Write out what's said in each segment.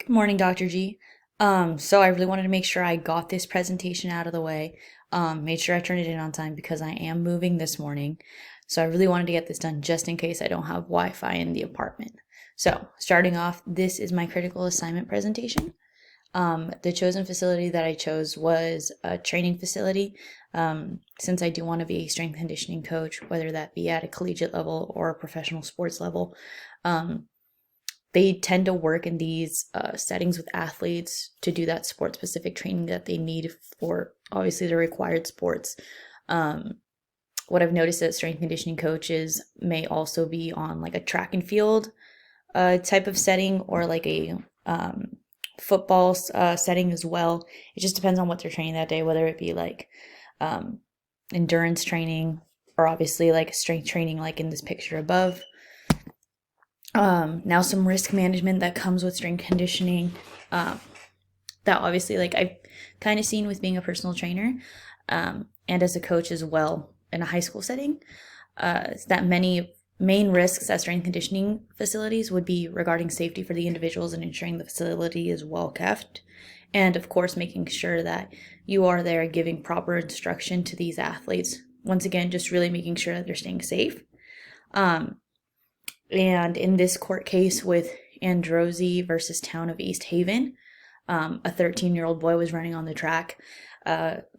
Good morning, Dr. G. So I really wanted to make sure I got this presentation out of the way. Made sure I turned it in on time because I am moving this morning. So I really wanted to get this done just in case I don't have Wi-Fi in the apartment. So starting off, this is my critical assignment presentation. The chosen facility that I chose was a training facility. Since I do want to be a strength conditioning coach, whether that be at a collegiate level or a professional sports level. They tend to work in these settings with athletes to do that sport specific training that they need for obviously the required sports. What I've noticed that strength conditioning coaches may also be on like a track and field type of setting or like a football setting as well. It just depends on what they're training that day, whether it be like endurance training or obviously like strength training like in this picture above. Now some risk management that comes with strength conditioning, that obviously like I've kind of seen with being a personal trainer, and as a coach as well in a high school setting, that many main risks at strength conditioning facilities would be regarding safety for the individuals and ensuring the facility is well kept. And of course, making sure that you are there giving proper instruction to these athletes. Once again, just really making sure that they're staying safe. And in this court case with Androzzi versus Town of East Haven, a 13-year-old boy was running on the track.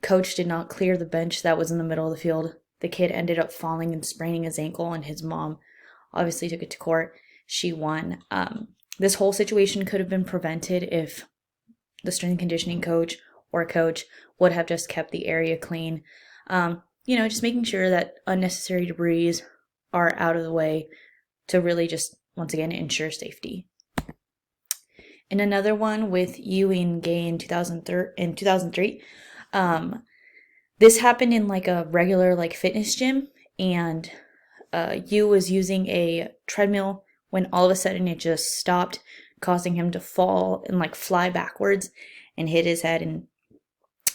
Coach did not clear the bench that was in the middle of the field. The kid ended up falling and spraining his ankle, and his mom obviously took it to court. She won. This whole situation could have been prevented if the strength conditioning coach or coach would have just kept the area clean. Just making sure that unnecessary debris are out of the way to really just, once again, ensure safety. And another one with Ewing Gay in 2003, this happened in like a regular like fitness gym, and Yu was using a treadmill when all of a sudden it just stopped, causing him to fall and like fly backwards and hit his head, and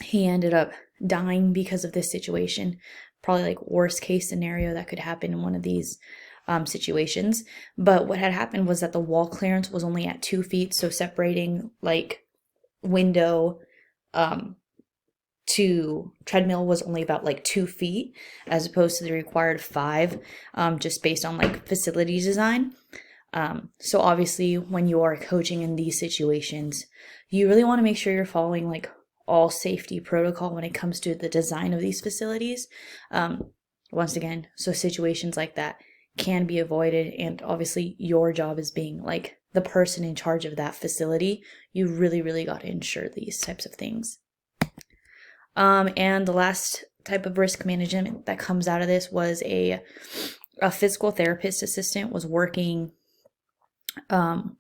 he ended up dying because of this situation. Probably like worst case scenario that could happen in one of these situations. But what had happened was that the wall clearance was only at 2 feet, so separating like window to treadmill was only about like 2 feet as opposed to the required 5, just based on like facility design. So obviously when you are coaching in these situations, you really want to make sure you're following like all safety protocol when it comes to the design of these facilities. Once again, so situations like that can be avoided, and obviously your job as being like the person in charge of that facility, you really got to ensure these types of things. And the last type of risk management that comes out of this was a physical therapist assistant was working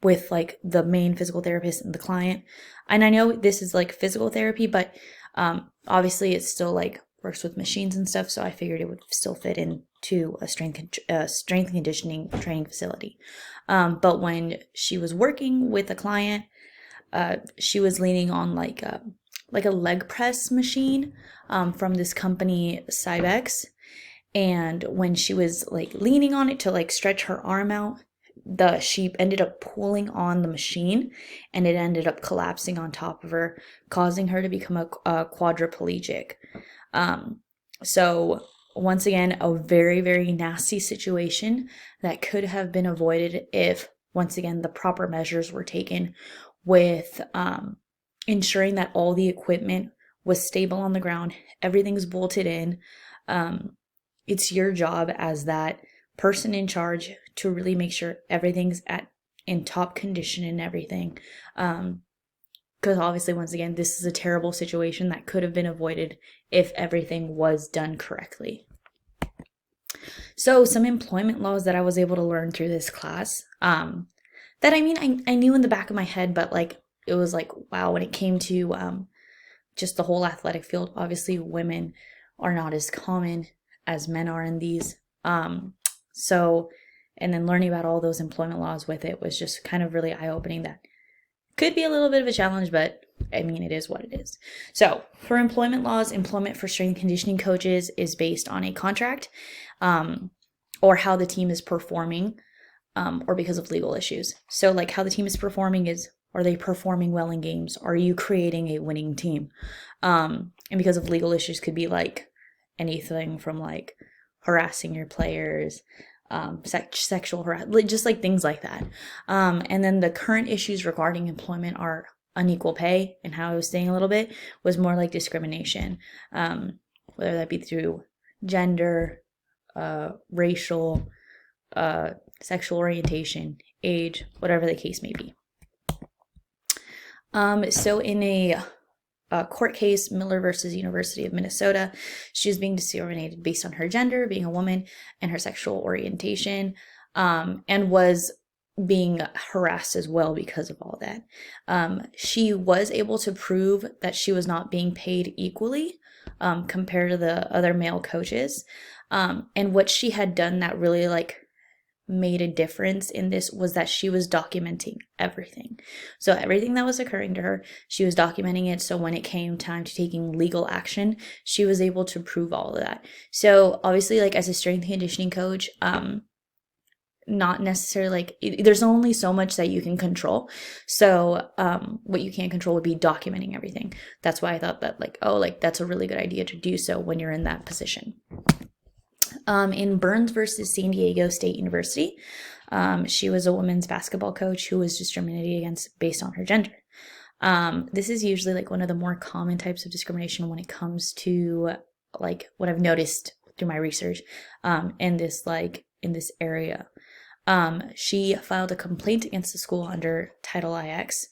with like the main physical therapist and the client. And I know this is like physical therapy, but obviously it's still like works with machines and stuff, so I figured it would still fit into a strength conditioning training facility. But when she was working with a client, she was leaning on like a leg press machine from this company, Cybex. And when she was like leaning on it to like stretch her arm out, she ended up pulling on the machine, and it ended up collapsing on top of her, causing her to become a quadriplegic. So once again, a very nasty situation that could have been avoided if, once again, the proper measures were taken with ensuring that all the equipment was stable on the ground, everything's bolted in. It's your job as that person in charge to really make sure everything's in top condition and everything. Because obviously, once again, this is a terrible situation that could have been avoided if everything was done correctly. So some employment laws that I was able to learn through this class, that I knew in the back of my head, but like it was like, wow, when it came to just the whole athletic field, obviously women are not as common as men are in these. And then learning about all those employment laws with it was just kind of really eye-opening. That could be a little bit of a challenge, but I mean, it is what it is. So for employment laws, employment for strength conditioning coaches is based on a contract, or how the team is performing, or because of legal issues. So like how the team is performing is Are they performing well in games? Are you creating a winning team? And because of legal issues, could be like anything from like harassing your players, sexual harassment, just like things like that. And then the current issues regarding employment are unequal pay, and how I was saying a little bit was more like discrimination, whether that be through gender, racial, sexual orientation, age, whatever the case may be. So in a court case, Miller versus University of Minnesota, she was being discriminated based on her gender, being a woman, and her sexual orientation, and was being harassed as well because of all that. She was able to prove that she was not being paid equally compared to the other male coaches. And what she had done that really like made a difference in this was that she was documenting everything. So everything that was occurring to her, she was documenting it. So when it came time to taking legal action, she was able to prove all of that. So obviously, like as a strength and conditioning coach, not necessarily like there's only so much that you can control. So what you can't control would be documenting everything. That's why I thought that like, oh, like that's a really good idea to do so when you're in that position. In Burns versus San Diego State University, she was a women's basketball coach who was discriminated against based on her gender. This is usually like one of the more common types of discrimination when it comes to like what I've noticed through my research in this area. She filed a complaint against the school under Title IX,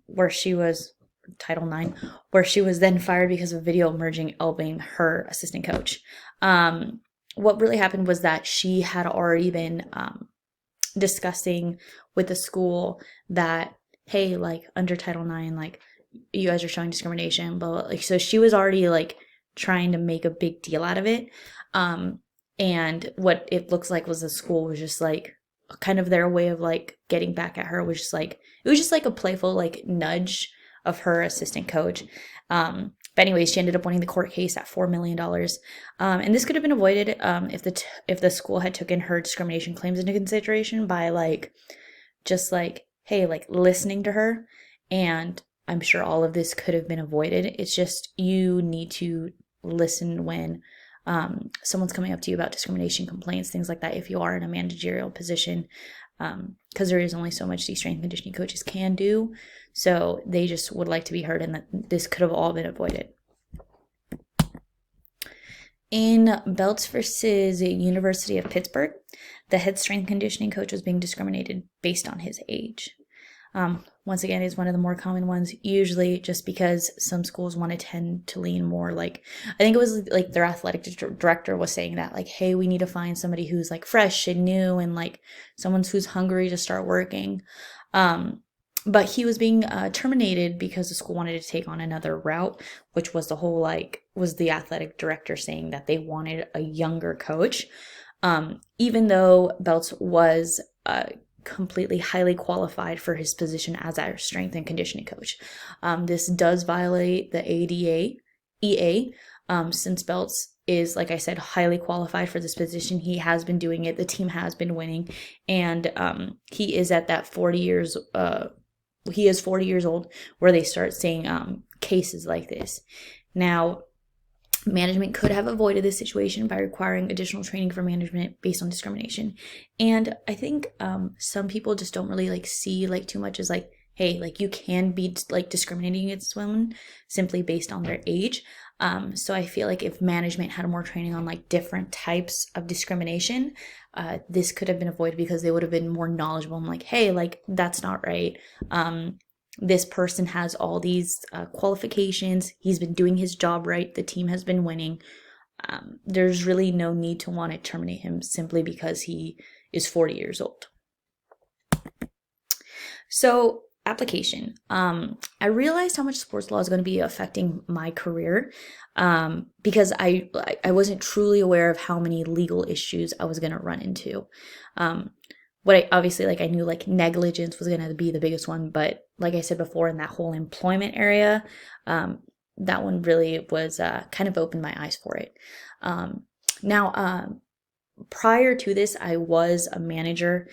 where she was Title IX, where she was then fired because of video emerging elbowing her assistant coach. What really happened was that she had already been discussing with the school that, hey, like under Title IX, like you guys are showing discrimination, but like, so she was already like trying to make a big deal out of it. And what it looks like was the school was just like kind of their way of like getting back at her was just like, it was just like a playful like nudge of her assistant coach. But anyways, she ended up winning the court case at $4 million. And this could have been avoided if the school had taken her discrimination claims into consideration by like, just like, hey, like listening to her. And I'm sure all of this could have been avoided. It's just you need to listen when someone's coming up to you about discrimination complaints, things like that, if you are in a managerial position, because there is only so much these strength and conditioning coaches can do. So they just would like to be heard, and that this could have all been avoided. In Belts versus University of Pittsburgh, the head strength and conditioning coach was being discriminated based on his age. Once again, is one of the more common ones, usually just because some schools want to tend to lean more like, I think it was like their athletic director was saying that like, hey, we need to find somebody who's like fresh and new and like someone who's hungry to start working. But he was being terminated because the school wanted to take on another route, which was was the athletic director saying that they wanted a younger coach. Even though Belts was completely highly qualified for his position as our strength and conditioning coach. This does violate the EA, since Belts is, like I said, highly qualified for this position. He has been doing it. The team has been winning, and he is at that 40 years. He is 40 years old where they start seeing cases like this. Now, management could have avoided this situation by requiring additional training for management based on discrimination. And I think some people just don't really like see like too much as like, hey, like you can be like discriminating against women simply based on their age. So I feel like if management had more training on like different types of discrimination, this could have been avoided because they would have been more knowledgeable. I'm like, hey, like that's not right. This person has all these qualifications. He's been doing his job right. The team has been winning. There's really no need to want to terminate him simply because he is 40 years old. So, application. I realized how much sports law is going to be affecting my career because I wasn't truly aware of how many legal issues I was going to run into. I knew like negligence was going to be the biggest one, but like I said before, in that whole employment area, that one really was kind of opened my eyes for it. Now, prior to this, I was a manager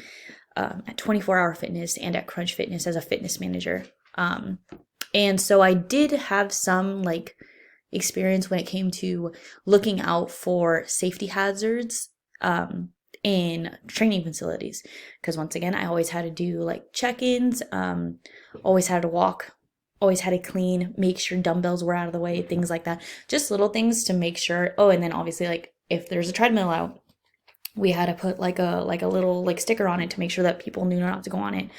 at 24 Hour Fitness and at Crunch Fitness as a fitness manager. And so I did have some like experience when it came to looking out for safety hazards in training facilities. Because once again, I always had to do like check-ins, always had to walk, always had to clean, make sure dumbbells were out of the way, things like that. Just little things to make sure. Oh, and then obviously like if there's a treadmill out, we had to put like a little like sticker on it to make sure that people knew not to go on it.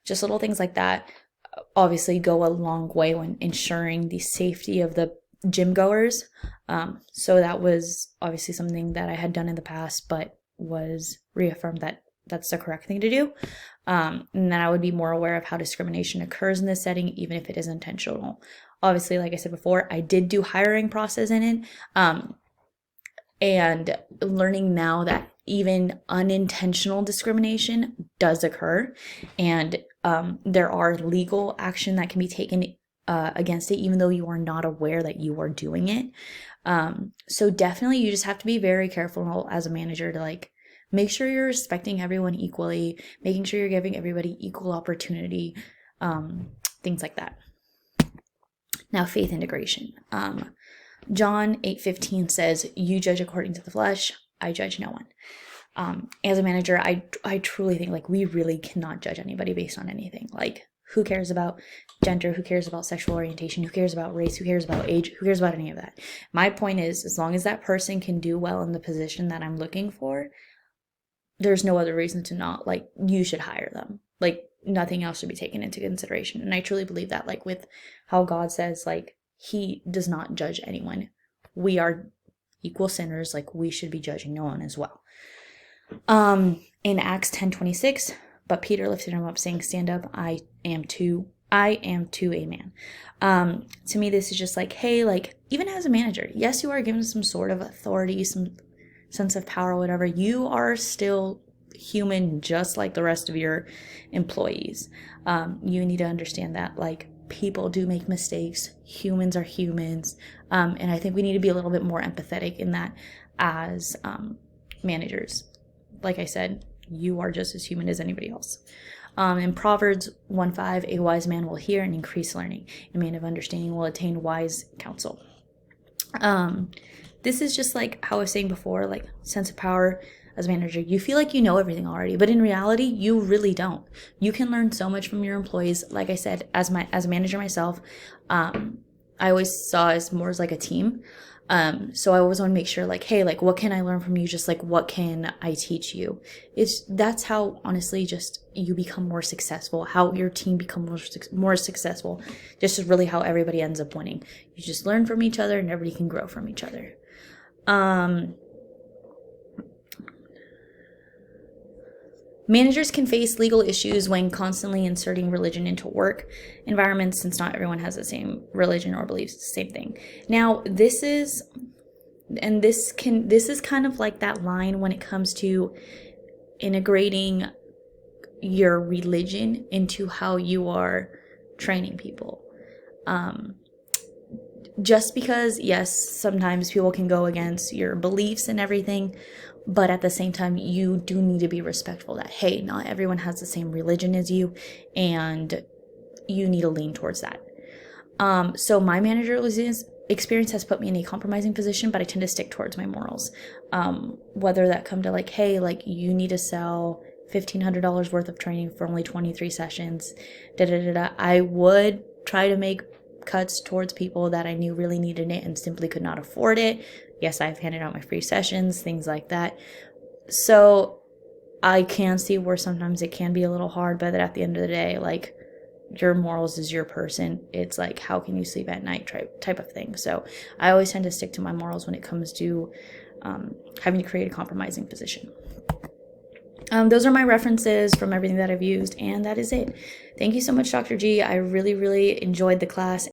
Just little things like that obviously go a long way when ensuring the safety of the gym goers. So that was obviously something that I had done in the past, but was reaffirmed that that's the correct thing to do. And then I would be more aware of how discrimination occurs in this setting, even if it is intentional. Obviously, like I said before, I did do hiring process in it. And learning now that even unintentional discrimination does occur, and there are legal action that can be taken against it, even though you are not aware that you are doing it. So definitely you just have to be very careful as a manager to like make sure you're respecting everyone equally, making sure you're giving everybody equal opportunity, things like that. Now, faith integration. John 8:15 says, "You judge according to the flesh, I judge no one." As a manager, I truly think like we really cannot judge anybody based on anything. Like, who cares about gender? Who cares about sexual orientation? Who cares about race? Who cares about age? Who cares about any of that? My point is, as long as that person can do well in the position that I'm looking for, there's no other reason to not, like, you should hire them. Like, nothing else should be taken into consideration. And I truly believe that, like, with how God says, like, he does not judge anyone. We are equal sinners. Like, we should be judging no one as well. In Acts 10:26, but Peter lifted him up, saying, "Stand up, I am too a man." To me, this is just like, hey, like, even as a manager, yes, you are given some sort of authority, some sense of power, whatever. You are still human, just like the rest of your employees. You need to understand that, like, people do make mistakes. Humans are humans. And I think we need to be a little bit more empathetic in that as managers. Like I said, you are just as human as anybody else. In Proverbs 1:5, a wise man will hear and increase learning. A man of understanding will attain wise counsel. This is just like how I was saying before, like sense of power as a manager. You feel like you know everything already, but in reality, you really don't. You can learn so much from your employees. Like I said, as a manager myself, I always saw us more as like a team. So I always want to make sure, like, hey, like, what can I learn from you? Just like, what can I teach you? That's how, honestly, just you become more successful, how your team becomes more successful. Just is really how everybody ends up winning. You just learn from each other and everybody can grow from each other. Managers can face legal issues when constantly inserting religion into work environments, since not everyone has the same religion or believes the same thing. Now, this is kind of like that line when it comes to integrating your religion into how you are training people. Just because, yes, sometimes people can go against your beliefs and everything, but at the same time, you do need to be respectful that, hey, not everyone has the same religion as you, and you need to lean towards that. So my manager's experience has put me in a compromising position, but I tend to stick towards my morals. Whether that come to like, hey, like, you need to sell $1,500 worth of training for only 23 sessions, I would try to make cuts towards people that I knew really needed it and simply could not afford it. Yes, I've handed out my free sessions, things like that. So I can see where sometimes it can be a little hard, but at the end of the day, like, your morals is your person. It's like, how can you sleep at night type of thing. So I always tend to stick to my morals when it comes to having to create a compromising position. Those are my references from everything that I've used, and that is it. Thank you so much, Dr. G. I really, really enjoyed the class,